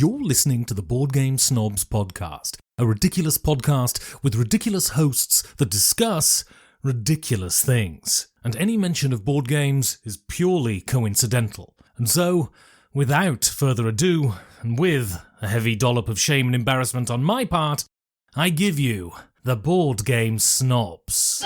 You're listening to the Board Game Snobs podcast, a ridiculous podcast with ridiculous hosts that discuss ridiculous things. And any mention of board games is purely coincidental. And so, without further ado, and with a heavy dollop of shame and embarrassment on my part, I give you the Board Game Snobs.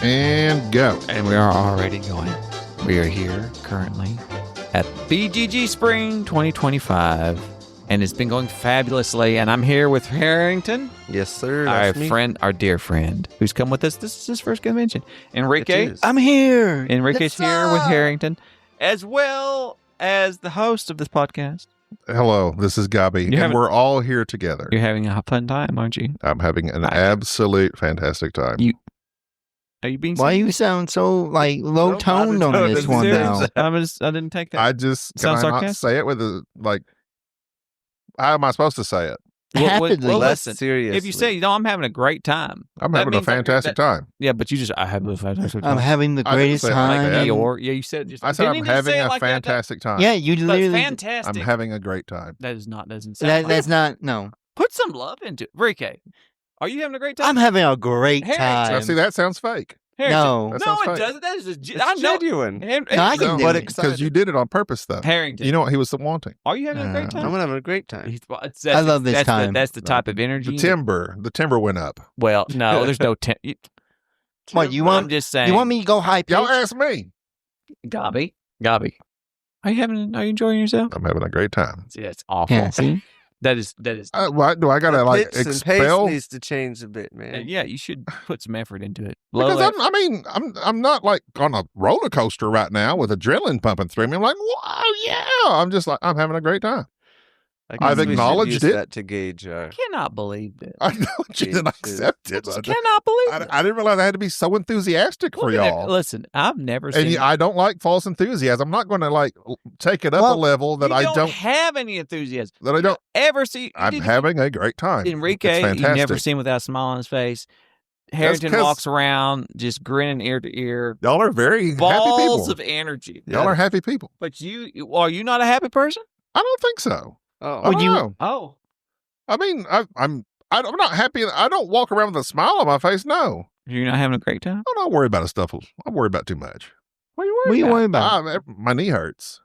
And go. And we are already going. We are here currently at BGG Spring 2025. And it's been going fabulously. And I'm here with Harrington. Yes, sir. Our That's me. friend, our dear friend, who's come with us. This is his first convention. Enrique. It is. I'm here. Enrique's Yes, here with sir. Harrington, as well as the host of this podcast. Hello, this is Gaby, and we're all here together. You're having a fun time, aren't you? I'm having an absolute fantastic time. Are you being Why you sound so like low toned on monotone. this one Serious. now? I didn't take that. I just can Sound I not sarcastic? say it with a like? How am I supposed to say it? Happily. well, Less listen, seriously. if you say, I'm having a great time. I'm That having a means that- fantastic time. Yeah, but you just, I have a fantastic time. I'm having the I didn't greatest say it like time. that. Yeah, you said just. I said didn't I'm you just say having it a like that? fantastic time. Yeah, you That's literally. fantastic. I'm having a great time. Doesn't sound like That's not. No, Put some love into it. Enrique, are you having a great time? I'm having a great Harry, Now, time. see, that sounds fake. Harrington. No. That No, sounds it fake. doesn't. That is It's I know. genuine. No, I can do but it. Because you did it on purpose, though. Harrington, You know what he was wanting? are you having a great time? I'm having a great time. I love this time. That's the type of energy. The timber went up. Well, no, there's no. What you I'm want? just saying. You want me to go high pitch? Y'all asked me. Gaby? Are you enjoying yourself? I'm having a great time. See, that's awful. Yeah, see? That is. What do I gotta like Pitch and pace expel? needs to change a bit, man. Yeah, you should put some effort into it. Because I'm not like on a roller coaster right now with adrenaline pumping through me. I'm like, wow, yeah. I'm just like, I'm having a great time. I I've guess we should acknowledged use it. that to gauge. cannot believe this. I know you didn't accept it. Just cannot believe it. I didn't realize I had to be so enthusiastic for Look at it. y'all. Listen, I've never seen. And I don't like false enthusiasm. I'm not going to like take it up a level that you I don't have any enthusiasm. that I don't. Ever see? I'm having a great time. Enrique. It's You've fantastic. never seen without a smile on his face. Harrington 'cause- walks around just grinning ear to ear, Y'all are very happy balls people. of energy. Y'all are happy people. But are you not a happy person? I don't think so. Oh, I don't know. Oh, I mean, I'm not happy. I don't walk around with a smile on my face. No, you're not having a great time. I don't worry about stuff. I worry about too much. What are you What are worried you about? worried about? My knee hurts.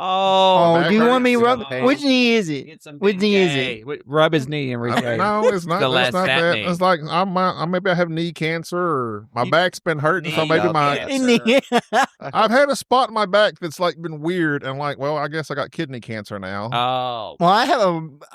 Oh, Oh, do you want me to rub? pain. Which knee is it? Get some Which big knee is gay. it? Rub his knee, Enrique. No, it's not. The It's last not fat that. knee. It's like maybe I have knee cancer or my You- back's been hurting. So knee maybe my cancer. I've had a spot in my back that's like been weird, and like, well, I guess I got kidney cancer now. Oh, Well, I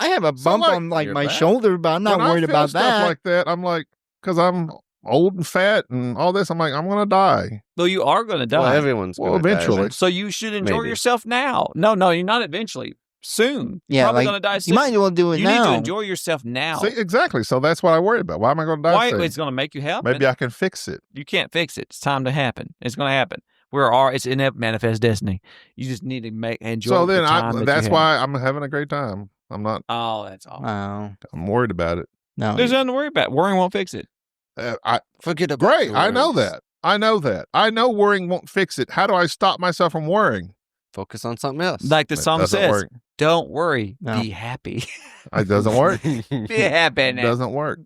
have a So, bump like, on like your my back. shoulder, but I'm not When I worried feel about stuff that. like that. I'm like, because I'm old and fat and all this. I'm like, I'm gonna die. well, you are going to die. well, everyone's Well, gonna die eventually. So you should enjoy Maybe. yourself now. No, you're not eventually. Soon. You're Yeah, probably like, going to die soon. you might as well do it You now. need to enjoy yourself now. See, exactly. So that's what I worry about. Why am I going to die? Why? soon? It's going to make you happen. Maybe I can fix it. You can't fix it. It's time to happen. It's going to happen. It's in manifest destiny. You just need to enjoy So the then, time that that's you have. why I'm having a great time. I'm not. Oh, that's all. Oh, I'm worried about it. no. There's nothing to worry about. Worrying won't fix it. Forget about Great. the I know worries. that. I know that. I know worrying won't fix it. How do I stop myself from worrying? Focus on something else. Like the It song doesn't says, work. don't worry, No. be happy. It doesn't work. Be happy It now. doesn't work.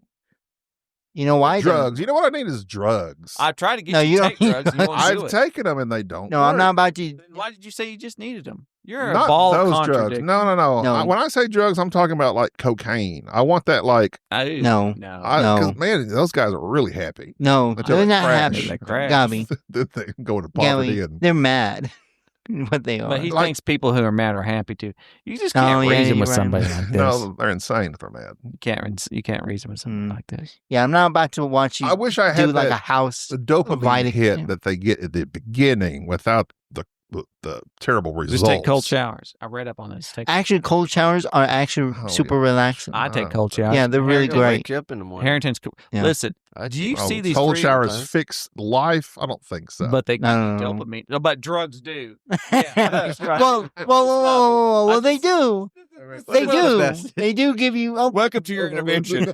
You know why? Drugs. You know what I need is drugs. I tried to get No, you you to don't take drugs. And you won't do I've it. taken them and they don't. No, I'm work. not about to. Then why did you say you just needed them? You're Not a ball of those drugs. contradiction. No. No. When I say drugs, I'm talking about like cocaine. I want that like. No. No. Because man, those guys are really happy. No, Until they're it not crashes. happy. They crash. Gaby, They go to poverty Gaby, and they're mad. What they are. But he Like- thinks people who are mad are happy too. You just Oh, can't yeah, reason you're with right. somebody like this. no, they're insane if they're mad. You can't reason with somebody Hmm. like this. Yeah, I'm not about to watch you I wish I do had like a that house. the dopamine Vitamin- hit yeah. that they get at the beginning without the the terrible results. Just take cold showers. I read up on this. Actually, cold showers are actually Oh, super yeah. relaxing. I take cold showers. Yeah, they're really It'll great. wake you up in the morning. Harrington's cool. Yeah. Listen, I do you Oh, see these cold three- showers Okay. fix life? I don't think so. But they No. dopamine. No, but drugs do. Yeah. Well, they do. They do. do. They do give you. Oh, Welcome to your intervention.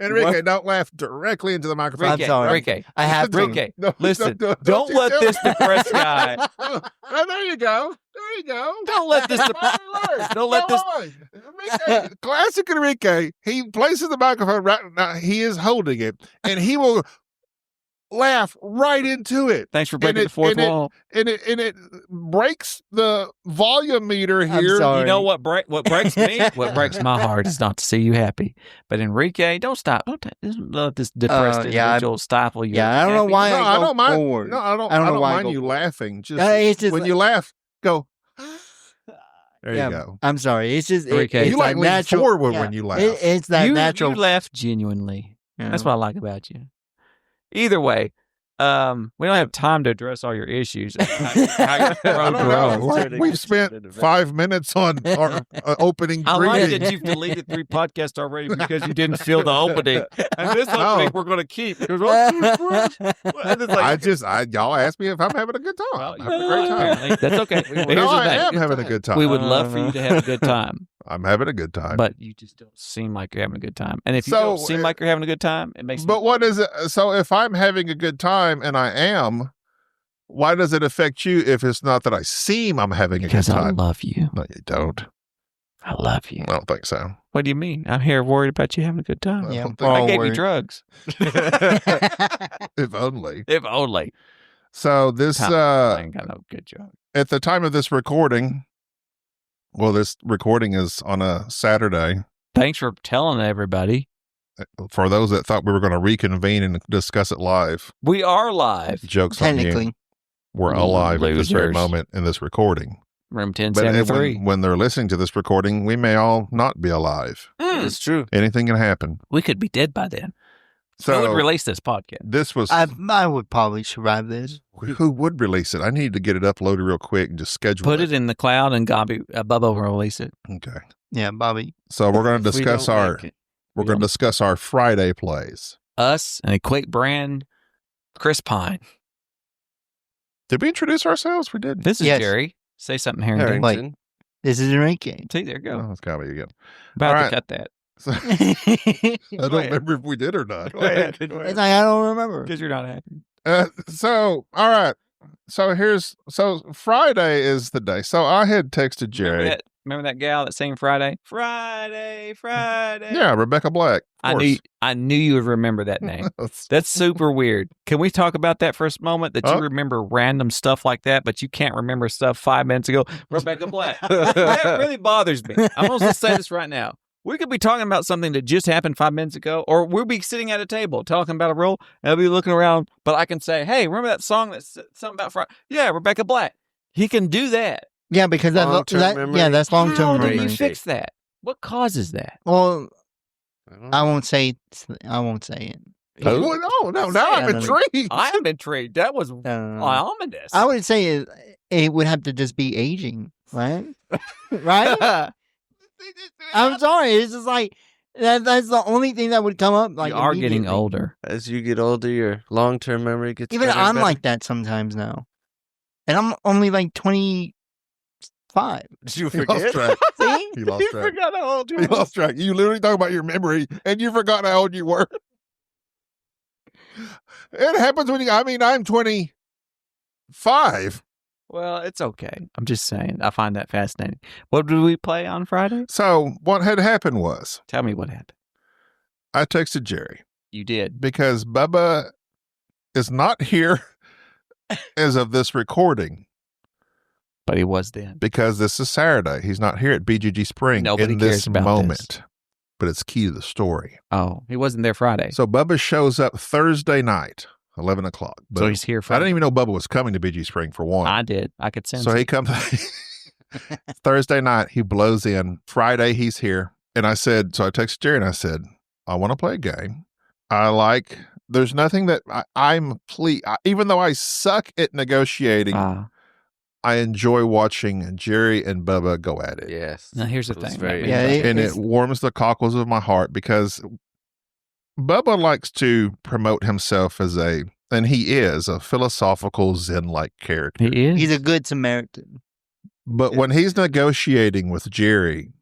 Enrique, don't laugh directly into the microphone. I'm sorry. Ricky, I have to. Ricky, No, listen, don't don't you let do this it. depressed guy. Oh, there you go. There you go. Don't let this. Don't let this. Enrique, classic Enrique. He places the microphone right now. He is holding it, and he will laugh right into it. Thanks for breaking it- the fourth and it- wall. And it breaks the volume meter I'm here. sorry. You know what breaks me? What breaks my heart is not to see you happy. But Enrique, don't stop. Don't let this depressed yeah, individual stifle you. Yeah, I don't know why. No, I I go don't mind. forward. No, I don't. I don't know I don't why I mind go you forward. laughing. Just It's just when like- you laugh, go. There Yeah, you go. I'm sorry. It's just Enrique. it's You like that lean natural. forward yeah, when you laugh. It's that you, natural. You laugh genuinely. Yeah. That's what I like about you. Either way, we don't have time to address all your issues. I don't know. Like, we've spent 5 minutes on our opening I like greeting. that you've deleted 3 podcasts already because you didn't feel the opening. And this opening we're going to keep. Because Y'all asked me if I'm having a good time. Well, I'm having a great time. That's okay. But here's No, the I thing. am having a good time. We would love for you to have a good time, I'm having a good time. but you just don't seem like you're having a good time. And if you So, don't seem like you're having a good time, it makes But what is it? So if I'm having a good time and I am, why does it affect you if it's not that I seem I'm having a good because I time? love you. No, you don't. I love you. I don't think so. What do you mean? I'm here worried about you having a good time. I Yeah, don't we're think- I all gave you worried. drugs. If only. If only. So this I ain't got no good drug. at the time of this recording, well, this recording is on a Saturday. Thanks for telling everybody. For those that thought we were going to reconvene and discuss it live, We are live. jokes on you. Technically, We're alive at this very Losers. moment in this recording. Room But 1073. when they're listening to this recording, we may all not be alive. It's true. Anything can happen. We could be dead by then. So Who would release this podcast? this was I would probably survive this. who would release it? I need to get it uploaded real quick and just schedule Put it in the cloud and Gaby, Bubba will release it. Okay. Yeah, Bobby. So we're going to If we discuss don't our make it. we're going to discuss our Friday plays. Us and Equate Brand, Chris Pine. Did we introduce ourselves? We did. This is Yes. Jerry. Say something, Harrington. Harrington. This is Enrique. See, there you go. Oh, it's got me again. About all to right. cut that. So, I don't ahead. remember if we did or not. It's like I don't remember. Because you're not happy. So all right. So Friday is the day. So I had texted Jerry. Remember that gal that sang Friday? Friday. Yeah, Rebecca Black. Of I knew you would remember that name. course. That's super weird. Can we talk about that for a moment? That you Huh? remember random stuff like that, but you can't remember stuff 5 minutes ago. Rebecca Black. That really bothers me. I'm going to say this right now. We could be talking about something that just happened 5 minutes ago, or we'll be sitting at a table talking about a role, and I'll be looking around, but I can say, hey, remember that song that's something about Friday? Yeah, Rebecca Black. He can do that. Yeah, because Long-term that memory. yeah, that's long How term do memory. you fix that? What causes that? Well, I don't I know. won't say. I won't say it. Oh, no, now I'm Yeah, intrigued. I am intrigued. That was No. ominous. I would say it would have to just be aging, right? Right? I'm sorry. It's just like that's the only thing that would come up. Like you are getting immediately. older. As you get older, your long-term memory gets Even better and I'm better. like that sometimes now, and I'm only like 25. Did you He lost forget? track. See? He lost track. forgot how old You lost track. You literally talk about your memory, and you forgot how old you were. It happens when I'm 25. Well, it's okay. I'm just saying. I find that fascinating. What did we play on Friday? So what had happened was Tell me what happened. I texted Jerry You did. because Bubba is not here as of this recording But he was then. because this is Saturday. He's not here at BGG Spring Nobody in cares this about moment. this. But it's key to the story. Oh, he wasn't there Friday. So Bubba shows up Thursday night, 11 o'clock. So he's here I Friday. didn't even know Bubba was coming to BG Spring for one. I did. I could sense So he it. comes Thursday night, he blows in. Friday, he's here. And I said, so I texted Jerry and I said, I want to play a game. I like there's nothing that even though I suck at negotiating, I enjoy watching Jerry and Bubba go at it. Yes. Now, here's the It was thing. very And it warms the cockles of my heart because Bubba likes to promote himself and he is a philosophical Zen-like character. He is. He's a good Samaritan. But when he's negotiating with Jerry,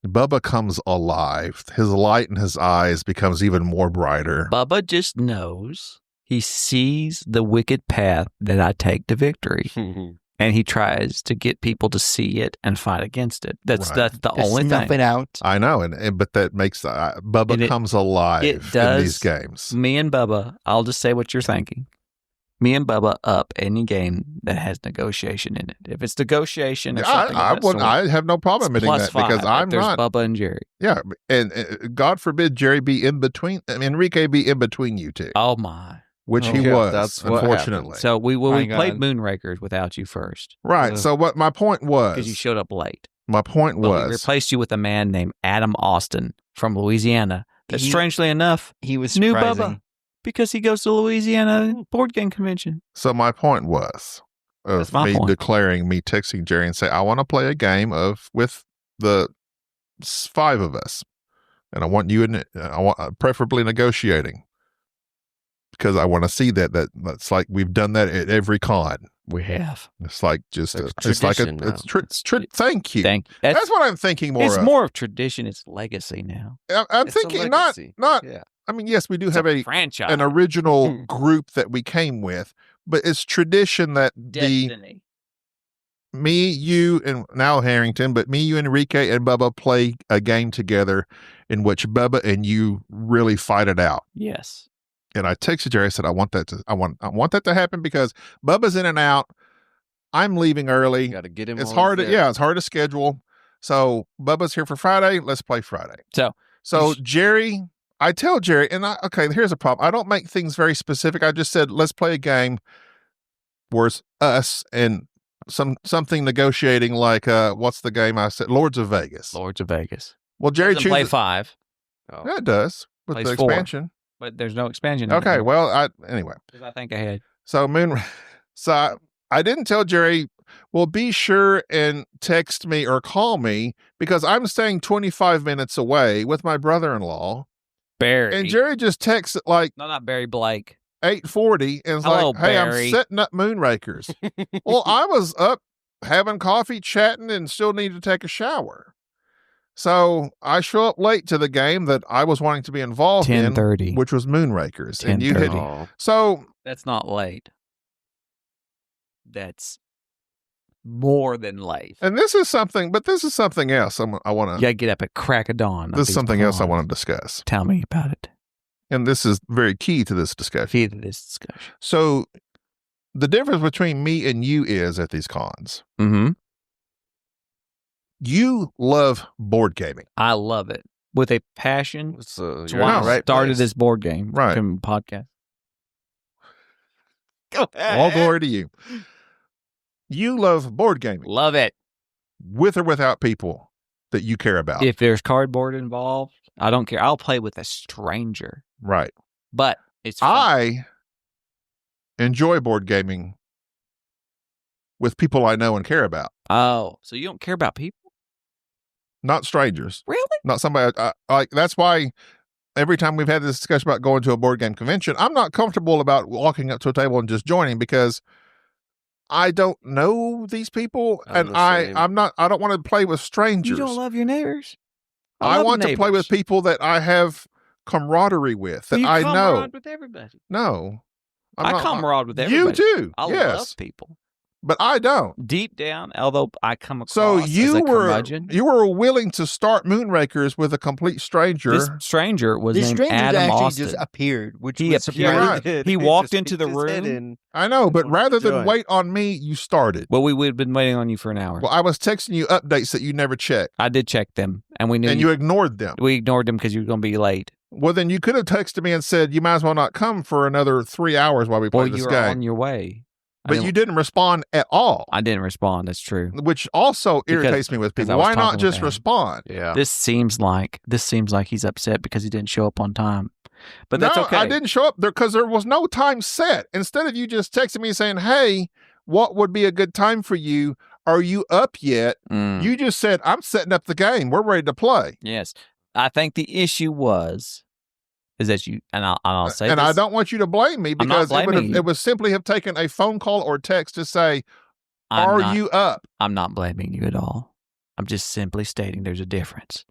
Bubba comes alive. His light in his eyes becomes even more brighter. Bubba just knows. He sees the wicked path that I take to victory. And he tries to get people to see it and fight against it. That's the only Snuff thing. it out. I know, but that makes Bubba comes alive in these games. Me and Bubba, I'll just say what you're thinking. Me and Bubba up any game that has negotiation in it. If it's negotiation or something I have no problem admitting that because I'm there's not. Bubba and Jerry. Yeah, and God forbid Jerry be in between. Enrique be in between you two. Oh my! Which he yeah, was, that's what unfortunately. So we My played God. Moonrakers without you first Right. So what my point was? because you showed up late. My point But we was. replaced you with a man named Adam Austin from Louisiana. That He- strangely enough He was knew surprising. Bubba because he goes to Louisiana board game convention. So my point was That's of my me point. me texting Jerry and say, I want to play a game with the 5 of us, and I want you I want preferably negotiating because I want to see that's like we've done that at every con. We have. It's like just Like it's like tradition now. thank you. That's That's what I'm thinking more it's of. more of tradition. It's legacy now. I'm It's a thinking not legacy. not. Yeah. I mean, yes, we do It's have a franchise. an original group that we came with, but it's tradition that Destiny. me, you, and now Harrington, but me, you, Enrique, and Bubba play a game together in which Bubba and you really fight it out. Yes. And I texted Jerry. I said, I want that to happen because Bubba's in and out. I'm leaving early. Got to get him. It's on hard. there. It's hard to schedule. So Bubba's here for Friday. Let's play Friday. So Jerry, I tell Jerry, and here's a problem. I don't make things very specific. I just said, let's play a game where it's us and something negotiating like, what's the game I said? Lords of Vegas. Lords of Vegas. Well, Jerry Doesn't play chooses. 5, Oh. Yeah, it does with Plays the 4. expansion. but there's no expansion. Okay. Well, anyway. Because I think ahead. So I didn't tell Jerry, well, be sure and text me or call me because I'm staying 25 minutes away with my brother-in-law. Barry. And Jerry just texts at like No, not Barry Blake. 8:40 and is Hello, like, hey, Barry. I'm setting up Moonrakers. Well, I was up having coffee, chatting, and still need to take a shower. So I show up late to the game that I was wanting to be involved in, 10:30. which was Moonrakers. And you 10:30. had Oh. so That's not late. That's more than late. and this is something else I want You to gotta get up at crack of dawn. this is something else I want to discuss. Tell me about it. And this is very key to this discussion. Key to this discussion. So the difference between me and you is at these cons, Mm-hmm. you love board gaming. I love it with a passion. So That's you're why in I the right started place. this board game Right. podcast. Go ahead. All glory to you. You love board gaming Love it. with or without people that you care about. If there's cardboard involved, I don't care. I'll play with a stranger, Right. but it's fun. I enjoy board gaming with people I know and care about, Oh, so you don't care about people? not strangers, Really? not somebody like. That's why every time we've had this discussion about going to a board game convention, I'm not comfortable about walking up to a table and just joining because I don't know these people, I'm and the same. I don't want to play with strangers. You don't love your neighbors? I love want to play with neighbors. people that I have camaraderie with, that You I know. camaraderie with everybody. No, I camaraderie with You everybody. too. I yes, love people. but I don't. Deep down, although I come across So as you a were curmudgeon, willing to start Moonrakers with a complete stranger. this stranger was The named stranger Adam actually Austin. just appeared, which He was appeared. surprising. Right. He walked just into the peeked his head room. in. I know, but wanted rather to than join. wait on me, you started. Well, we would have been waiting on you for an hour. Well, I was texting you updates that you never checked, I did check them, and we knew and you ignored them. we ignored them because you were going to be late. Well, then you could have texted me and said, you might as well not come for another 3 hours while we play Well, this you were game. on your way. But you didn't respond at all. I didn't respond. That's true. Which also irritates me with people. Why not just respond? Yeah. This seems like he's upset because he didn't show up on time. But that's okay. I didn't show up there because there was no time set. Instead of you just texting me saying, hey, what would be a good time for you? Are you up yet? You just said, I'm setting up the game. We're ready to play. Yes. I think the issue is that you, and I'll say and this. I don't want you to blame me because it would simply have taken a phone call or text to say, are you up? I'm not blaming you at all. I'm just simply stating there's a difference.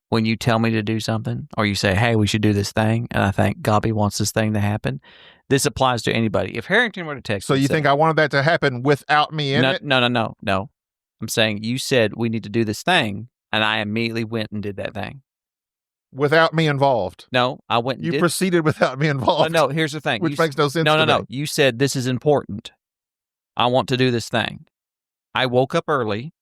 When you tell me to do something or you say, hey, we should do this thing, and I think Gaby wants this thing to happen, this applies to anybody. If Harrington were to text So me, you think I wanted that to happen without me in it? No. I'm saying you said we need to do this thing, and I immediately went and did that thing. Without me involved. No, I went and You proceeded without me involved. No, here's the thing. Which makes no sense to me. No. You said this is important. I want to do this thing. I woke up early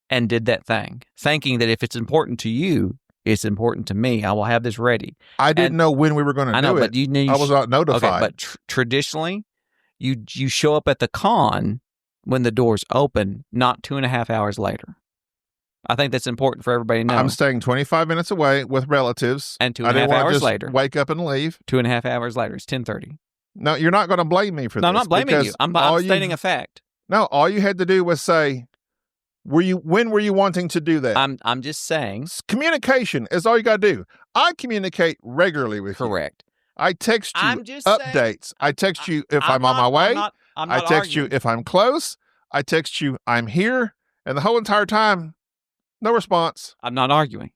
and did that thing, thinking that if it's important to you, it's important to me. I will have this ready. I didn't know when we were going to do it. I know, but I was not notified. Okay, but traditionally, you show up at the con when the doors open, not 2.5 hours later. I think that's important for everybody to know. I'm staying 25 minutes away with relatives. And 2.5 hours later. Wake up and leave. 2.5 hours later. It's 10:30. No, you're not going to blame me for this. No, I'm not blaming you. I'm stating a fact. No, all you had to do was say, when were you wanting to do that? I'm just saying. Communication is all you got to do. I communicate regularly with you. Correct. I text you updates. I text you if I'm on my way. I text you if I'm close. I text you I'm here. And the whole entire time, no response. I'm not arguing.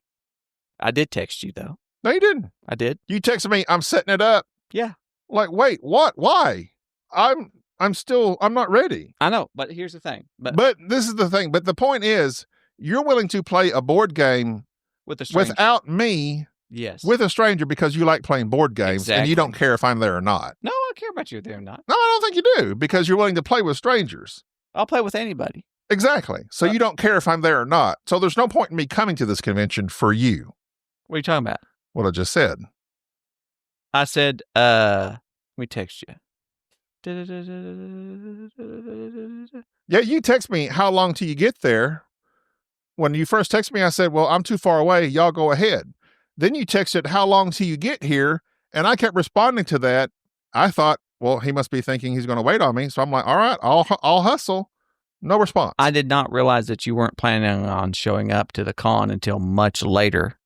I did text you, though. No, you didn't. I did. You texted me, I'm setting it up. Yeah. Like, wait, what? Why? I'm not ready. I know, but here's the thing. But this is the thing. But the point is, you're willing to play a board game without me. Yes. With a stranger because you like playing board games and you don't care if I'm there or not. No, I don't care about you if there or not. No, I don't think you do because you're willing to play with strangers. I'll play with anybody. Exactly. So you don't care if I'm there or not. So there's no point in me coming to this convention for you. What are you talking about? What I just said. I said, let me text you. Yeah, you text me, how long till you get there? When you first texted me, I said, well, I'm too far away. Y'all go ahead. Then you texted, how long till you get here? And I kept responding to that. I thought, well, he must be thinking he's going to wait on me. So I'm like, all right, I'll hustle. No response. I did not realize that you weren't planning on showing up to the con until much later.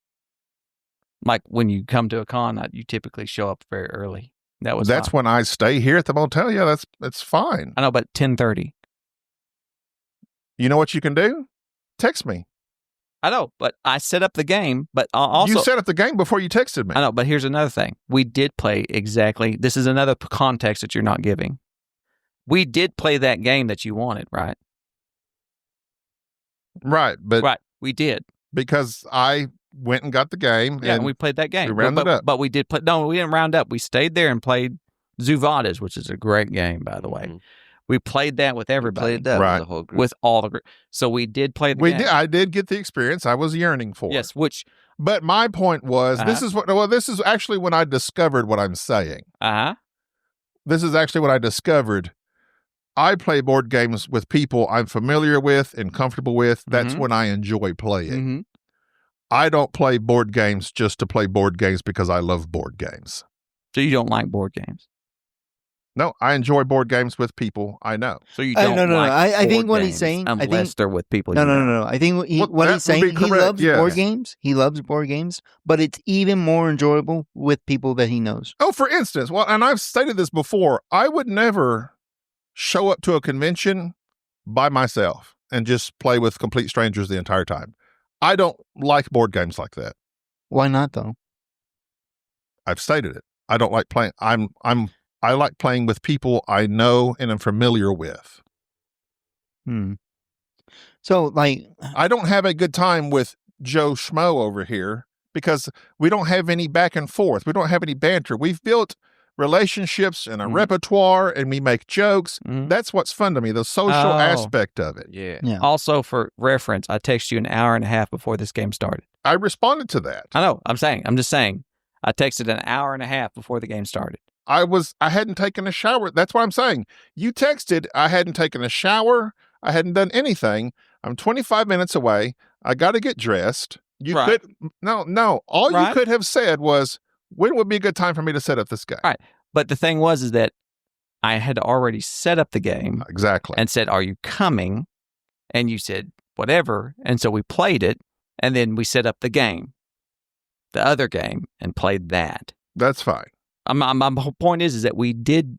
Like when you come to a con, you typically show up very early. That's when I stay here at the motel. Yeah, that's fine. I know, but 10:30. You know what you can do? Text me. I know, but I set up the game. But also, you set up the game before you texted me. I know, but here's another thing. We did play exactly. This is another context that you're not giving. We did play that game that you wanted, right? Right, we did because I went and got the game. Yeah, and we played that game. We rounded up, but we did play. No, we didn't round up. We stayed there and played Grievances, which is a great game, by the way. Mm-hmm. We played that with everybody. Played that with the whole group. With all the group. So we did play the game. I did get the experience I was yearning for. Yes, but my point was, this is actually when I discovered what I'm saying. This is actually what I discovered. I play board games with people I'm familiar with and comfortable with. That's when I enjoy playing. Mm-hmm. I don't play board games just to play board games because I love board games. So you don't like board games? No, I enjoy board games with people I know. So you don't I think what he's saying, unless they're with people. No. I think what he's saying, he loves board games. He loves board games, but it's even more enjoyable with people that he knows. Oh, for instance, and I've stated this before, I would never show up to a convention by myself and just play with complete strangers the entire time. I don't like board games like that. Why not, though? I've stated it. I don't like playing. I like playing with people I know and am familiar with. So, I don't have a good time with Joe Schmo over here because we don't have any back and forth. We don't have any banter. We've built relationships and a repertoire, and we make jokes. That's what's fun to me, the social aspect of it. Yeah. Also, for reference, I texted you an hour and a half before this game started. I responded to that. I know. I'm just saying. I texted an hour and a half before the game started. I hadn't taken a shower. That's what I'm saying. You texted, I hadn't taken a shower. I hadn't done anything. I'm 25 minutes away. I got to get dressed. You Right. could, no. All you Right. could have said was, when would be a good time for me to set up this game? Right. But the thing is that I had already set up the game Exactly. and said, "Are you coming?" And you said, "Whatever." And so we played it, and then we set up the game, the other game, and played that. That's fine. My whole point is that we did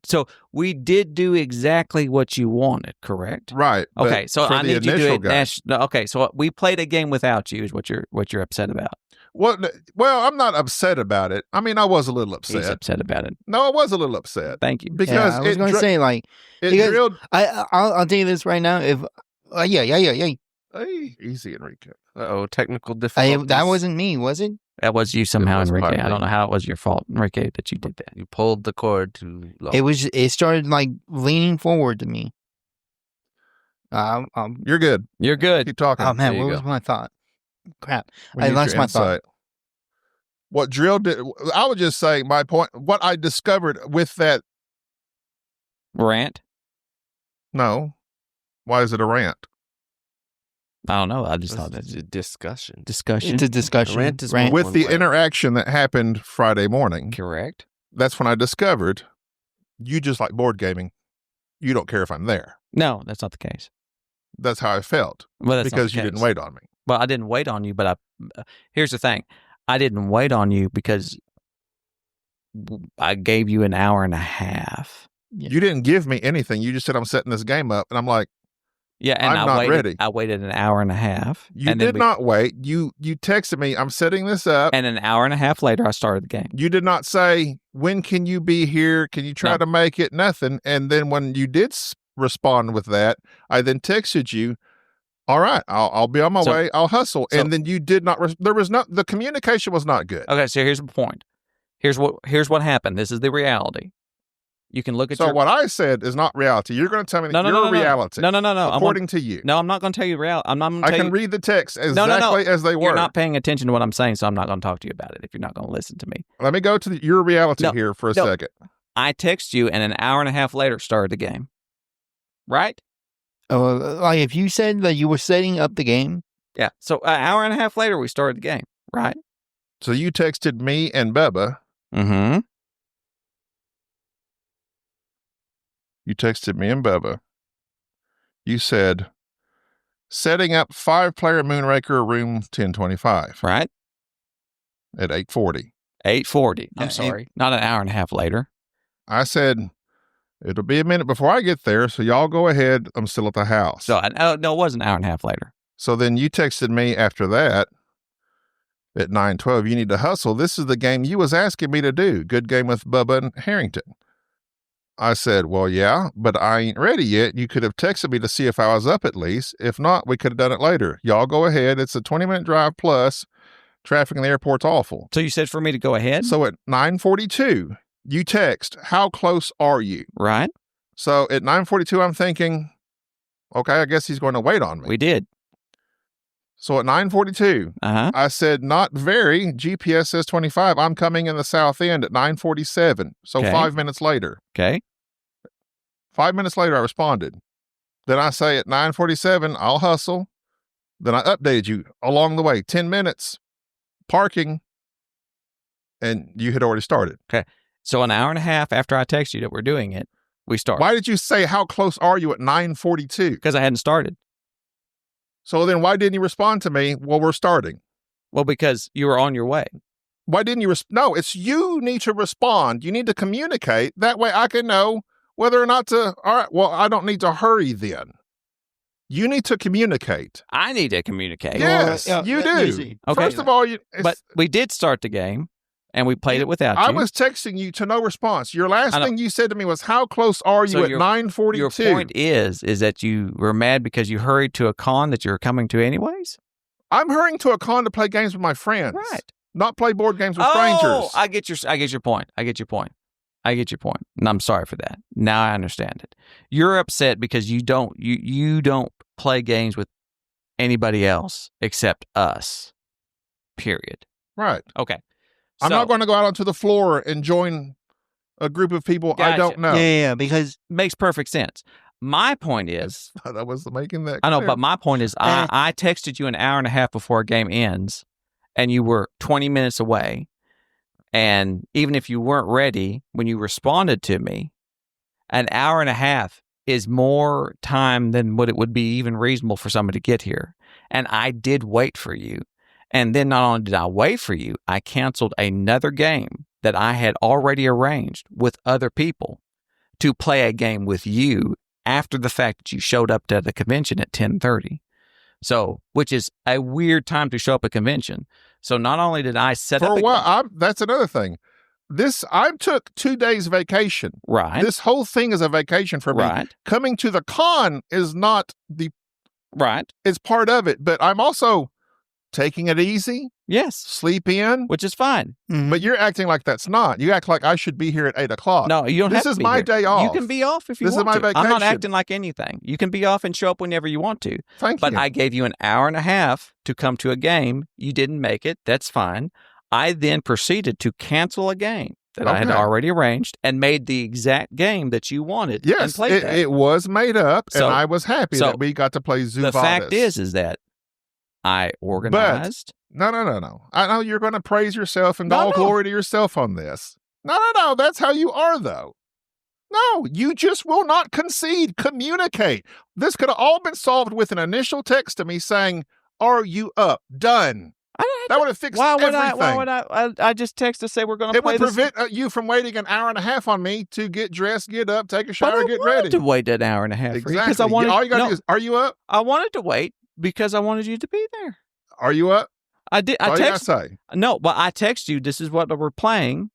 do exactly what you wanted, correct? Right. but Okay, so for I the need you to do initial it. game- Okay, so we played a game without you is what you're upset about. Well, I'm not upset about it. I mean, I was a little He's upset. upset about it. No, I was a little upset Thank you. because I was going to say, like, it because drilled. I'll tell you this right now. If yeah. Hey, easy, Enrique. Technical difficulties. That wasn't me, was it? That was you somehow, was Enrique. I partly. don't know how it was your fault, Enrique, that you did that. You pulled the cord too long. It started like leaning forward to me. You're good. You're good. Keep talking. Oh man, There you what go. was my thought? Crap. We I need lost your my thought. insight. What drill did? I would just say my point. What I discovered with that. Rant? No, why is it a rant? I don't know. I just This thought is that's a discussion. discussion. It's a discussion. A rant is Rant. With one the way. interaction that happened Friday morning, Correct. that's when I discovered you just like board gaming. You don't care if I'm there. No, that's not the case. That's how I felt Well, that's not because the you didn't case. wait on me. Well, I didn't wait on you, but here's the thing. I didn't wait on you because I gave you an hour and a half. Yeah. You didn't give me anything. You just said I'm setting this game up, and I'm like, Yeah, and I'm not ready. I waited an hour and a half. you and then did not wait. You texted me, I'm setting this up. And an hour and a half later, I started the game. You did not say, when can you be here? Can you try No. to make it? Nothing. And then when you did respond with that, I then texted you, all right, I'll be on my So- way. I'll hustle. so- And then you did not, the communication was not good. Okay, so here's the point. Here's what happened. This is the reality. You can look at So your... what I said is not reality. You're going to tell me No, that no, your no, no. reality. No. According to you. No, I'm not going to tell you reality. I'm not going to I tell can you... read the text No, exactly as they were. You're not paying attention to what I'm saying, so I'm not going to talk to you about it if you're not going to listen to me. Let me go to your reality No, here for a no. second. I text you, and an hour and a half later started the game. Right? Like if you said that you were setting up the game, Yeah. So an hour and a half later, we started the game. Right? So you texted me and Bubba. Mm-hmm. You texted me and Bubba. You said, setting up 5-player Moonraker room 1025 Right? at 8:40. 8:40. Yeah, I'm sorry. Not an hour and a half later. I said, it'll be a minute before I get there, so y'all go ahead. I'm still at the house. So no, it was an hour and a half later. So then you texted me after that at 9:12. You need to hustle. This is the game you was asking me to do. Good game with Bubba and Harrington. I said, well, yeah, but I ain't ready yet. You could have texted me to see if I was up at least. If not, we could have done it later. Y'all go ahead. It's a 20-minute drive plus. Traffic in the airport's awful. So you said for me to go ahead? So at 9:42, you text, how close are you? Right? So at 9:42, I'm thinking, okay, I guess he's going to wait on me. We did. So at 9:42, Uh-huh. I said, not very. GPS says 25. I'm coming in the south end at 9:47. So Okay. 5 minutes later. Okay. 5 minutes later, I responded. Then I say at 9:47, I'll hustle. Then I updated you along the way, 10 minutes, parking, and you had already started. So an hour and a half after I text you that we're doing it, we start. Why did you say, how close are you at 9:42? Because I hadn't started. So then why didn't you respond to me? Well, we're starting. Well, because you were on your way. Why didn't you? No, it's you need to respond. You need to communicate. That way I can know whether or not to. All right, well, I don't need to hurry then. You need to communicate. I need to communicate. Yes, yeah, you yeah, do. easy. Okay. First of all, But we did start the game, and we played it without I you. was texting you to no response. Your last I know. thing you said to me was, how close are you So at your 9:42? Your point is that you were mad because you hurried to a con that you were coming to anyways? I'm hurrying to a con to play games with my friends. Right. Not play board games with Oh, strangers. I get your point. And I'm sorry for that. Now I understand it. You're upset because you don't play games with anybody else except us. Period. Right. Okay. I'm So- not going to go out onto the floor and join a group of people I Gotcha. don't know. Yeah, because Makes perfect sense. My point is, I was making that I know, clear. but my point is, I texted you an hour and a half before a game ends, and you were 20 minutes away. And even if you weren't ready, when you responded to me, an hour and a half is more time than what it would be even reasonable for somebody to get here. And I did wait for you. And then not only did I wait for you, I canceled another game that I had already arranged with other people to play a game with you after the fact that you showed up to the convention at 10:30. So, which is a weird time to show up at a convention. So not only did I set up for what? That's another thing. I took 2 days vacation. Right. This whole thing is a vacation for me. Right. Coming to the con is not Right. It's part of it, but I'm also taking it easy. Yes. Sleep in. Which is fine. But you're acting like that's not. You act like I should be here at 8:00. No, you don't have to This is be my here. day off. You can be off if you This is want my to. I'm not vacation. acting like anything. You can be off and show up whenever you want to. Thank But you. I gave you an hour and a half to come to a game. You didn't make it. That's fine. I then proceeded to cancel a game that I had Okay. already arranged and made the exact game that you wanted. and Yes, played that. it was made up, So- and I was happy so that we got to play Zuvadis. The fact is that I organized. No. I know you're going to praise yourself and No, all no. glory to yourself on this. No. That's how you are, though. No, you just will not concede. Communicate. This could have all been solved with an initial text to me saying, "Are you up?" Done. I didn't That have would have fixed to, why would everything. I? Why would I just text to say we're going to It play would this. prevent you from waiting an hour and a half on me to get dressed, get up, take a But shower, I get wanted ready. to wait an hour and a half for you because I Exactly. wanted. All you got to no, do is, "Are you up? I wanted to wait because I wanted you to be there. Are you up?" I did. I All you got to text. say. No, but I text you. This is what we're playing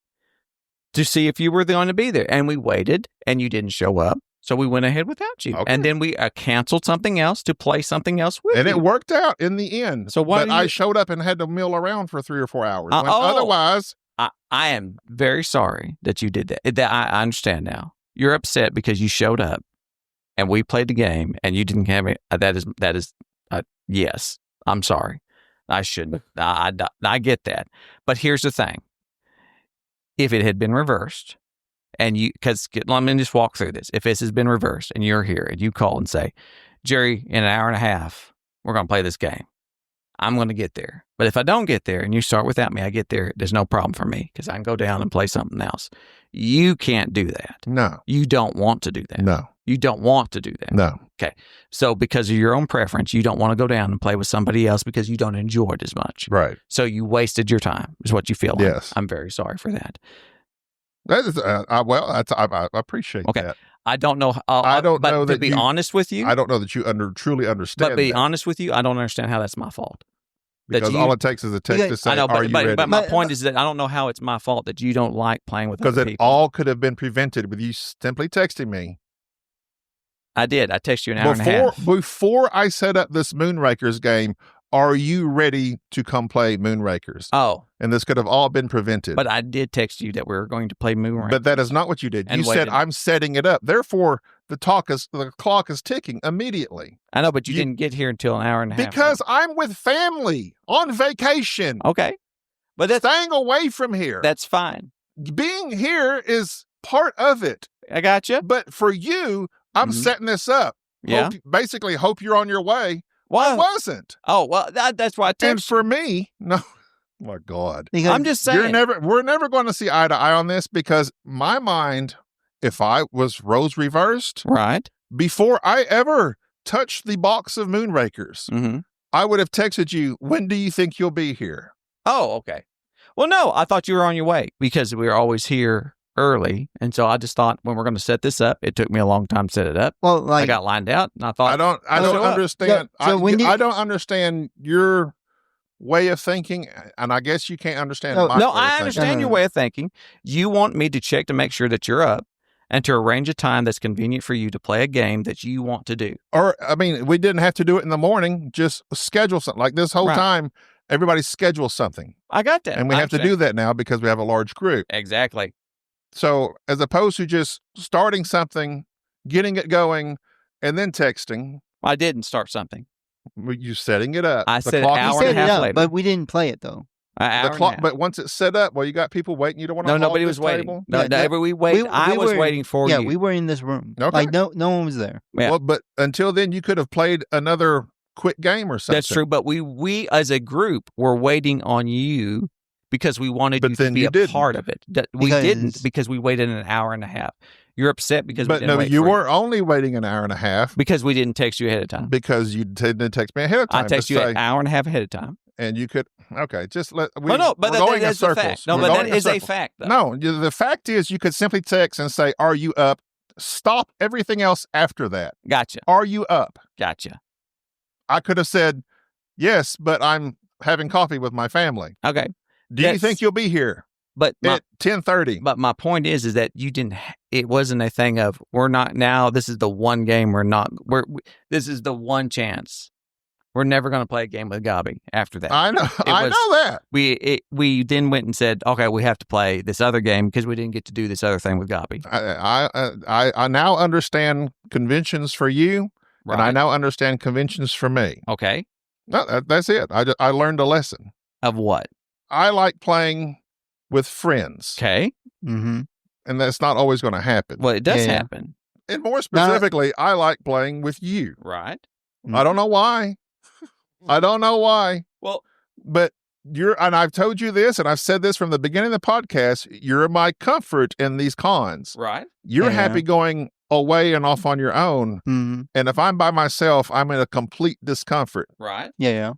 to see if you were going to be there, and we waited, and you didn't show up, so we went ahead without you, Okay. and then we canceled something else to play something else with And you. it worked out in the end. So why but do I you- showed up and had to mill around for 3 or 4 hours. When oh. otherwise, I am very sorry that you did that. I understand now. You're upset because you showed up, and we played the game, and you didn't have it. That is. Yes, I'm sorry. I shouldn't. I get that. But here's the thing. If it had been reversed, and because let me just walk through this. If this has been reversed and you're here and you call and say, "Jerry, in an hour and a half, we're going to play this game," I'm going to get there. But if I don't get there and you start without me, I get there. There's no problem for me because I can go down and play something else. You can't do that. no, You don't want to do that. no, You don't want to do that. no. So because of your own preference, you don't want to go down and play with somebody else because you don't enjoy it as much. Right. So you wasted your time is what you feel like. Yes. I'm very sorry for that. That is, I appreciate Okay. that. I don't know. I don't but know to that be you- honest with you, I don't know that you truly understand but be that, honest with you, I don't understand how that's my fault. that because you- all it takes is a text Okay. to say, I know, "Are you ready?" but my But- point is that I don't know how it's my fault that you don't like playing with Because other it people. all could have been prevented with you simply texting me I did. I texted you an hour and a half. before I set up this Moonrakers game. Are you ready to come play Moonrakers? Oh, And this could have all been prevented. but I did text you that we were going to play Moonraker. But that is not what you did. And You said, waited. "I'm setting it up." Therefore, the clock is ticking immediately. I know, but you you- didn't get here until an hour and a half. Because I'm with family on vacation, Okay, but that's staying away from here. fine. Being here is part of it. I got you. But for you, I'm Mhm. setting this up. Yeah. Basically, hope you're on your way. I Well, wasn't. oh well, that's why I And texted. for me, no. My God. Because I'm just saying. We're never going to see eye to eye on this because my mind, if I was roles reversed, Right. before I ever touched the box of Moonrakers, Mm-hmm. I would have texted you, "When do you think you'll be here?" Oh, okay. Well, no, I thought you were on your way because we were always here early, and so I just thought when we're going to set this up, it took me a long time to set it up. well, I like got lined out, and I thought, I don't show up. understand. So when you- I don't understand your way of thinking, and I guess you can't understand No, my no, way of I thinking. understand your way of thinking. You want me to check to make sure that you're up and to arrange a time that's convenient for you to play a game that you want to do. Or, I mean, we didn't have to do it in the morning. Just schedule something. Like this whole Right. time, everybody schedules something. I got that. And we I have to do understand. that now because we have a large group. Exactly. So as opposed to just starting something, getting it going, and then texting, I didn't start something. you setting it up. I The said clock hour is and a set it half up, later. but we didn't play it though. An hour and a half. But once it's set up, well, you got people waiting. You don't want to. No, nobody was waiting. Table? No, we waited. I was waiting for you. Yeah, we were in this room. Okay. Like no one was there. Yeah. Well, but until then, you could have played another quick game or something. That's true. But we as a group were waiting on you because we wanted you to be a part of it. We didn't because we waited an hour and a half. You're upset because we didn't wait you for were only waiting an hour and a half because we didn't text you ahead of time. Because you didn't text me ahead of time. I text you an hour and a half ahead of time. And you could, just let, but that's a fact. No, but that is a fact, though. No, the fact is you could simply text and say, are you up? Stop everything else after that. Gotcha. Are you up? Gotcha. I could have said, yes, but I'm having coffee with my family. Okay. Do you think you'll be here? But at 10:30. But my point is that you didn't. It wasn't a thing of we're not now. This is the one game we're not. This is the one chance. We're never going to play a game with Gaby after that. I know. I know that. We then went and said, okay, we have to play this other game because we didn't get to do this other thing with Gaby. I now understand conventions for you, right. And I now understand conventions for me. Okay. No, that's it. I learned a lesson. Of what? I like playing with friends. Okay. Mm-hmm. And that's not always going to happen. Well, it does happen. And more specifically, I like playing with you. Right. Mm-hmm. I don't know why. I don't know why. Well, but and I've told you this, and I've said this from the beginning of the podcast, you're my comfort in these cons. Right. You're happy going away and off on your own. Mm-hmm. And if I'm by myself, I'm in a complete discomfort. Right. Yeah.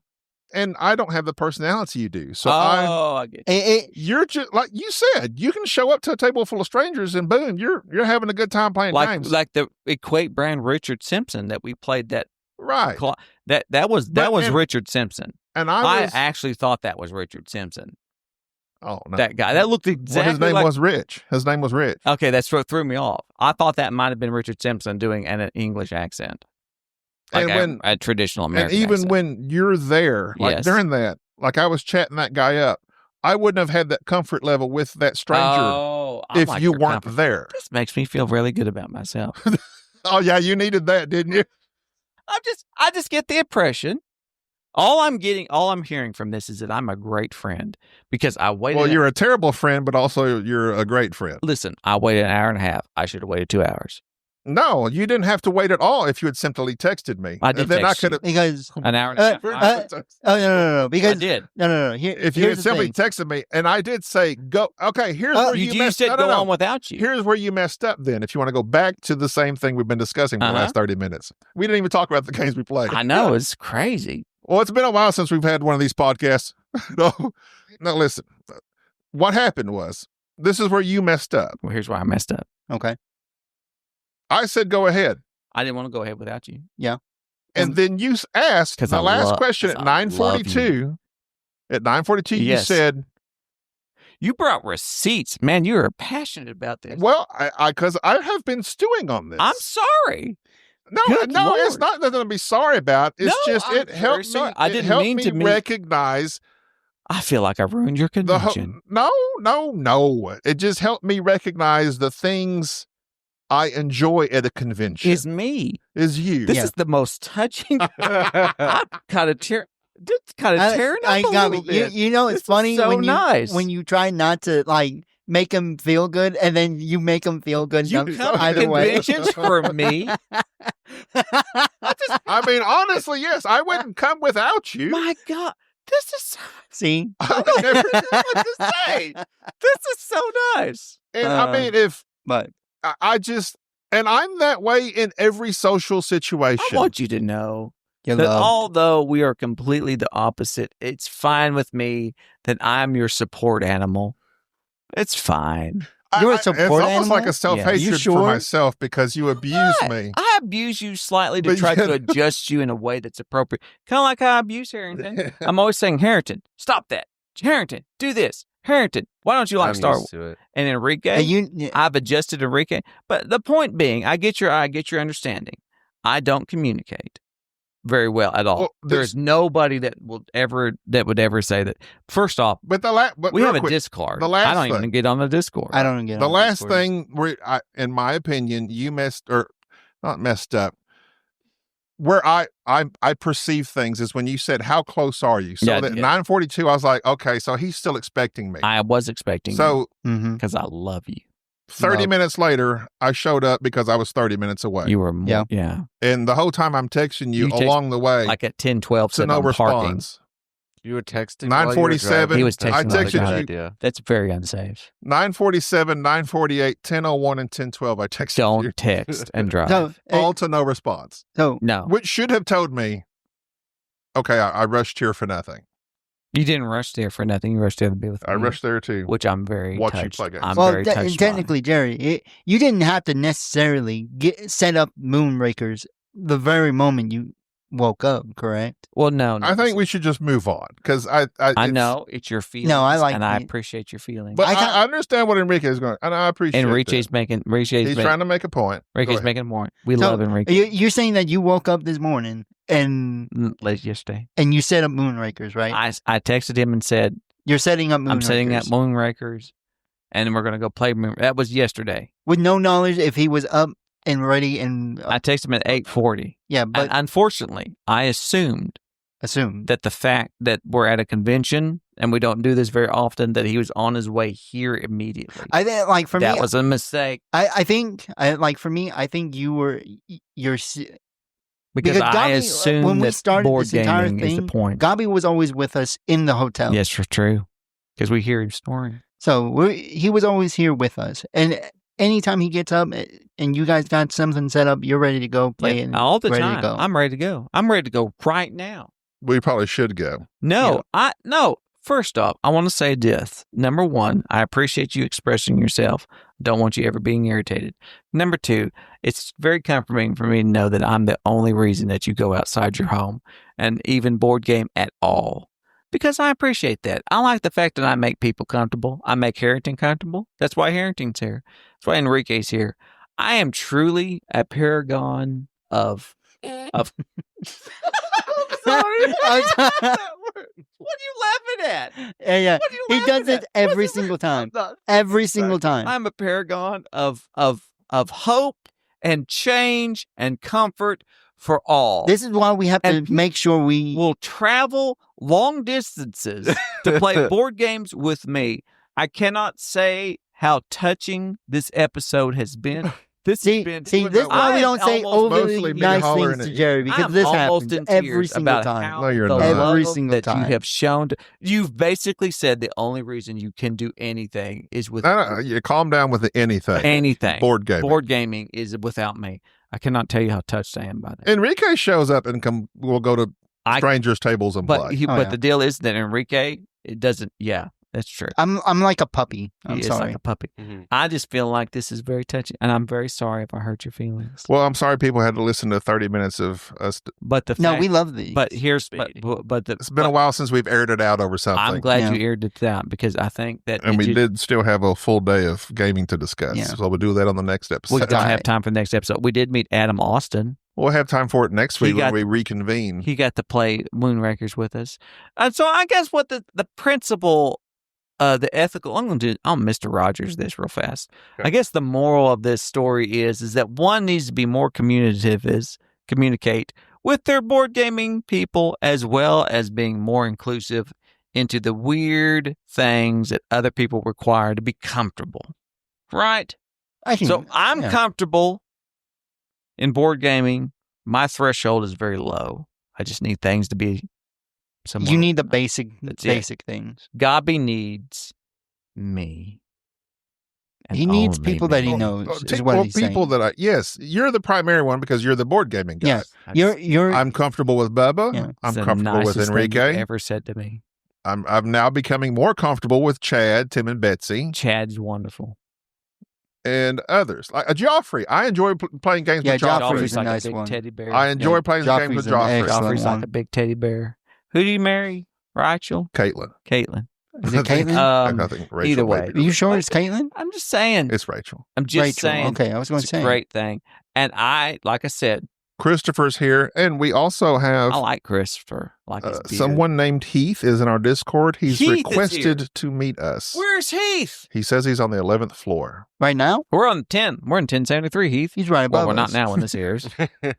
And I don't have the personality you do. So I get you. You're just like you said, you can show up to a table full of strangers and boom, you're having a good time playing games. Like the Equate brand Richard Simpson that we played that. Right. That was Richard Simpson. And I actually thought that was Richard Simpson. Oh, no. That guy. That looked exactly his name was Rich. His name was Rich. Okay, that's what threw me off. I thought that might have been Richard Simpson doing an English accent. Like a traditional American And even accent. when you're there, like during that, like I was chatting that guy up, I wouldn't have had that comfort level with that stranger if you weren't there. This makes me feel really good about myself. Oh, yeah, you needed that, didn't you? I just get the impression. All I'm hearing from this is that I'm a great friend because I waited. Well, you're a terrible friend, but also you're a great friend. Listen, I waited an hour and a half. I should have waited 2 hours. No, you didn't have to wait at all if you had simply texted me. I did text you. Because an hour and a half. No. Because I did. No. If you had simply texted me, and I did say, go, okay, here's where you messed up. You said go on without you. Here's where you messed up then, if you want to go back to the same thing we've been discussing for the last 30 minutes. We didn't even talk about the games we played. I know, it's crazy. Well, it's been a while since we've had one of these podcasts. No, listen. What happened was, this is where you messed up. Well, here's where I messed up. Okay. I said go ahead. I didn't want to go ahead without you. Yeah. And then you asked the last question at 9:42. At 9:42, you said, you brought receipts. Man, you are passionate about this. Well, because I have been stewing on this. I'm sorry. No, it's not nothing to be sorry about. It's just it helped me. I didn't mean to recognize. I feel like I ruined your convention. No. It just helped me recognize the things I enjoy at a convention. Is me. Is you. This is the most touching. I'm kind of tearing up a little bit. You know, it's funny nice when you try not to like make them feel good, and then you make them feel good. You come either way for me. I mean, honestly, yes, I wouldn't come without you. My God, this is see. I don't ever know what to say. This is so nice. And I mean, and I'm that way in every social situation. I want you to know that although we are completely the opposite, it's fine with me that I'm your support animal. It's fine. You're a support animal? It's almost like a self-hatred for myself because you abuse me. I abuse you slightly to try to adjust you in a way that's appropriate. Kind of like how I abuse Harrington. I'm always saying, Harrington, stop that. Harrington, do this. Harrington, why don't you like Star Wars? And Enrique, I've adjusted Enrique. But the point being, I get your understanding. I don't communicate very well at all. Well, there's nobody that would ever say that. First off, but we have a Discord. I don't even get on the Discord. I don't get on the last thing where in my opinion, you not messed up. where I perceive things is when you said, how close are you? So at 9:42, I was like, okay, so he's still expecting me. I was expecting so because I love you. 30 minutes later, I showed up because I was 30 minutes away. You were more, And the whole time I'm texting you along the way. Like at 10:12, to no response. You were texting 9:47. He was texting. I texted you. That's very unsafe. 9:47, 9:48, 10:01, and 10:12. I texted you. Don't text and drive. So, all to no response. So no, which should have told me, okay, I rushed here for nothing. You didn't rush there for nothing. You rushed there to be with me. I rushed there too, which I'm very watch touched. you play games. I'm very touched. Technically, Jerry, you didn't have to necessarily set up Moonrakers the very moment you woke up, correct? Well, no. I think we should just move on because I know it's your feelings. No, I like and I appreciate your feelings. But I understand what Enrique is going, and I appreciate. Enrique's that. making. He's trying to make a point. Enrique's making a point. We love Enrique. You're saying that you woke up this morning and yesterday, and you set up Moonrakers, right? I texted him and said, "You're setting up Moonrakers." I'm setting up Moonrakers, and we're going to go play. That was yesterday, with no knowledge if he was up and ready. And I texted him at 8:40. Yeah, but unfortunately, I assumed that the fact that we're at a convention and we don't do this very often, that he was on his way here immediately. I think, like, for me, that was a mistake. I think, for me, I think you're because I Gaby, assumed when we that started board this entire gaming thing, is the point. Gaby was always with us in the hotel. Yes, for true, because we hear his story. So he was always here with us, and anytime he gets up and you guys got something set up, you're ready to go play it all the ready time. To go. I'm ready to go. I'm ready to go right now. We probably should go. No. First off, I want to say this. Number one, I appreciate you expressing yourself. Don't want you ever being irritated. Number two, it's very comforting for me to know that I'm the only reason that you go outside your home and even board game at all. Because I appreciate that. I like the fact that I make people comfortable. I make Harrington comfortable. That's why Harrington's here. That's why Enrique's here. I am truly a paragon of I'm sorry. What are you laughing at? Yeah. He does it every single time. Every single time. I'm a paragon of hope and change and comfort for all. This is why we have to make sure we will travel long distances to play board games with me. I cannot say how touching this episode has been. This has been. See, this is why we don't say overly nice things to Jerry, because this happens every single time. No, you're not. Every single that time. You have shown. You've basically said the only reason you can do anything is with. No, you calm down with the anything. Anything. Board gaming. Board gaming is without me. I cannot tell you how touched I am by that. Enrique shows up and we'll go to strangers' tables and play. But the deal is that Enrique, it doesn't. Yeah, that's true. I'm like a puppy. I'm sorry. Like a puppy. Mm-hmm. I just feel like this is very touching, and I'm very sorry if I hurt your feelings. Well, I'm sorry people had to listen to 30 minutes of us. But we love these. But it's been a while since we've aired it out over something. I'm glad you aired it out because I think that, and we did still have a full day of gaming to discuss. Yeah. So we'll do that on the next episode. We don't have time for the next episode. We did meet Adam Austin. We'll have time for it next week when we reconvene. He got to play Moonrakers with us, and so I guess what the principle. The ethical, I'm Mr. Rogers this real fast. Okay. I guess the moral of this story is that one needs to be more communicate with their board gaming people, as well as being more inclusive into the weird things that other people require to be comfortable. Right? I'm comfortable in board gaming. My threshold is very low. I just need things to be somewhere. You need the basic things. Gaby needs me. He needs people that he knows. Yes, you're the primary one because you're the board gaming guy. Yes, you're. I'm comfortable with Bubba. Yeah. I'm comfortable with Enrique. Thing you've ever said to me. I'm now becoming more comfortable with Chad, Tim, and Betsy. Chad's wonderful. And others like Joffrey. I enjoy playing games with Joffrey. Joffrey's like a big one. teddy bear. I enjoy playing games with Joffrey. Joffrey's like a big teddy bear. Who do you marry? Rachel? Caitlin. Is it Caitlin? I think Rachel. Either way. Are you sure it's Caitlin? I'm just saying. It's Rachel. I'm just saying. Okay, I was going to say. It's a great thing. And like I said. Christopher's here. And we also have. I like Christopher. Like his beard. Someone named Heath is in our Discord. He's Heath is requested to meet us. Where's Heath? He says he's on the 11th floor. Right now? We're on 10. We're in 1073, Heath. He's right above Well, we're us. not now when this airs.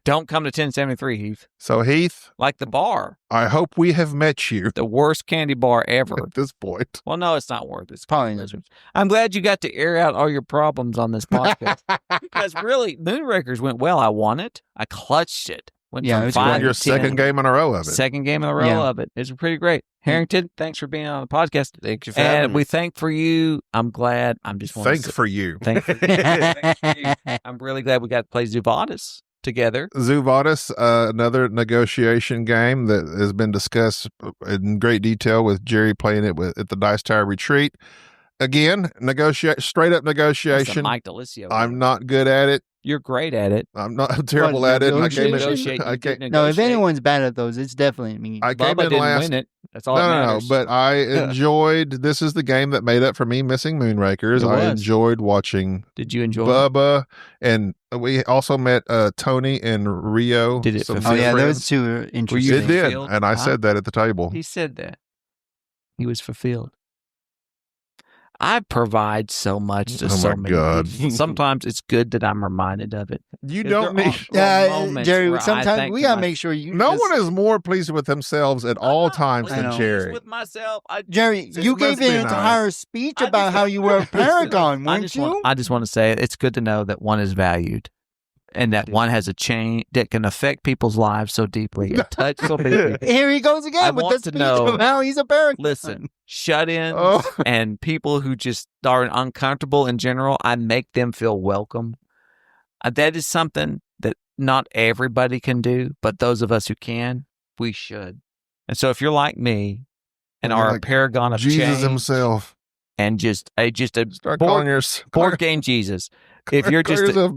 Don't come to 1073, Heath. So, Heath, Like the bar. I hope we have met you The worst candy bar ever. at this point. Well, no, it's not worth it. It's Probably not. I'm glad you got to air out all your problems on this podcast. Because really, Moonrakers went well. I won it. I clutched it. Went Yeah, from it was 5 great. to Your 10. second game in a row of it. Second game in a row Yeah. of it. It's pretty great. Harrington, thanks for being on the podcast. Thank you for having And me. we thank for you. I'm glad. I'm just want Thank to for you. thank for thanks for you. I'm really glad we got to play Zuvadas together. Zuvadas, another negotiation game that has been discussed in great detail with Jerry playing it at the Dice Tower Retreat. Again, straight up That's a negotiation. Mike Delisio. I'm not good at it. You're great at it. I'm terrible What, at it. And I negotiation? came in, I came, No, if anyone's bad at those, it's definitely me. I came Bubba in didn't last. win it. That's all that No, matters. but I enjoyed. This is the game that made up for me missing Moonrakers. It I was. enjoyed watching Did you enjoy it? Bubba, and we also met Tony and Rio. Did it some fulfill- Oh, yeah, friends. those two are interesting. It did, fulfilled? and I Huh? said that at the table. He said that. He was fulfilled. I provide so much to Oh so my many God. people. Sometimes it's good that I'm reminded of it. You 'Cause don't there need. are Yeah, moments Jerry, where I sometimes think we to gotta myself, make sure you No just- one is more pleased with themselves at all times I'm than not know. pleased Jerry. with myself. Jerry, Just you gave must be an entire speech I about just how want- you were a Listen, paragon, I weren't just you? want, I just want to say it's good to know that one is valued and that one has a chain that can affect people's lives so deeply and touch so deeply. Here he goes I again with the want to speech know- of how he's a paragon. Listen, shut-ins Oh. and people who just are uncomfortable in general, I make them feel welcome. That is something that not everybody can do, but those of us who can, we should. And so if you're like me and You're are a like paragon of Jesus change himself. and just a Start calling board game Jesus, if you're just a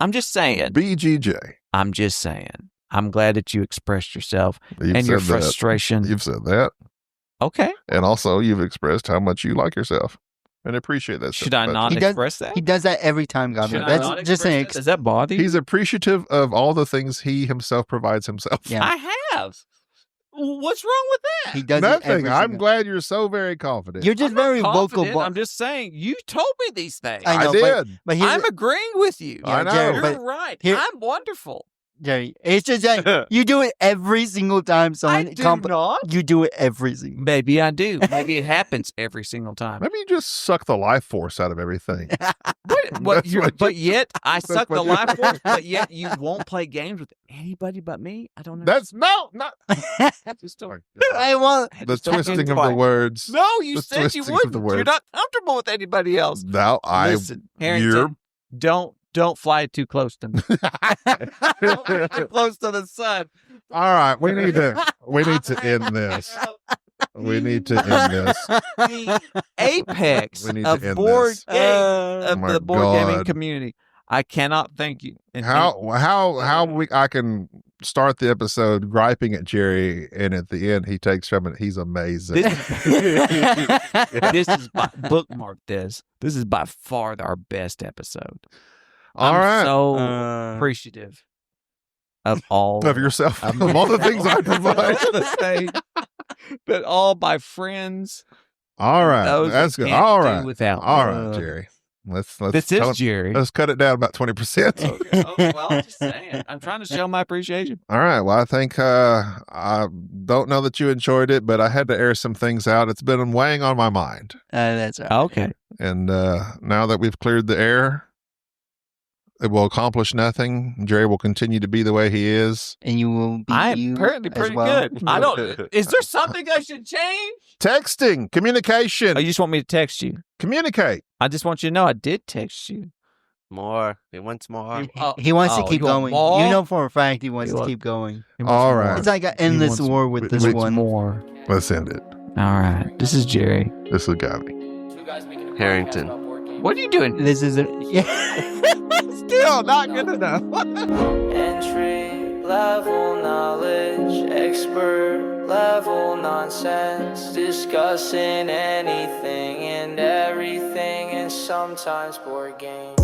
I'm just saying, BGJ. I'm just saying, I'm glad that you expressed yourself You've and your said that. frustration. You've said that. Okay. And also, you've expressed how much you like yourself and appreciate that. Should stuff I about not you. He does- express that? He does that every time, Gaby. Should I That's not just an express that? Does that bother you? He's appreciative of all the things he himself provides himself. Yeah. I have. What's wrong with that? He does it Nothing. every I'm single- glad you're so very confident. You're just I'm not very vocal. confident. But I'm just saying, you told me these things. I know, did. but here's I'm agreeing with you. I know. Jerry, You're but right. here- I'm wonderful. Jerry, it's just that you do it every single time I someone do comp- not. You do it every single. Maybe I do. Maybe it happens every single time. Maybe you just suck the life force out of everything. But what you- yet I suck the what you- life force. But yet you won't play games with anybody but me. I don't know. That's not just don't. I want. the Just talking twisting of quiet. the words. No, you The said you twisting of the wouldn't. You're words. not comfortable with anybody else. No, Listen, Harrington, don't fly too close to me. Don't fly too close to the sun. All right, we need to end this. We need to end this. The apex We need to of end board this. game Uh, of my the board gaming God. community. I cannot thank you. And I can start the episode griping at Jerry, and at the end he takes from it. He's amazing. this is bookmark this. This is by far our best episode. All I'm right. so Uh, appreciative of all Of yourself, of all the things I provide. but all my friends. All right, those that's who good. can't All do right, without. all right, Jerry. Let's This tell is Jerry. Let's cut it down about 20%. Okay. Oh, well, I'm just saying. I'm trying to show my appreciation. All right. Well, I think I don't know that you enjoyed it, but I had to air some things out. It's been weighing on my mind, that's right. Okay. and now that we've cleared the air, it will accomplish nothing. Jerry will continue to be the way he is. And you will be. I'm you apparently as pretty well. good. I don't. Is there something I should change? Texting, communication, Oh, you just want me to text you? communicate. I just want you to know I did text you. More. He wants more. He wants to Oh, keep you want going. more? You know for a fact he wants You to want- keep going. He wants All more. right. It's like an endless wants- war with this we- one. More. Let's end it. All right. This is Jerry. This is Gaby. Harrington. What are you doing? This is a yeah. Still not good enough. Entry level knowledge, expert level nonsense, discussing anything and everything, and sometimes board games.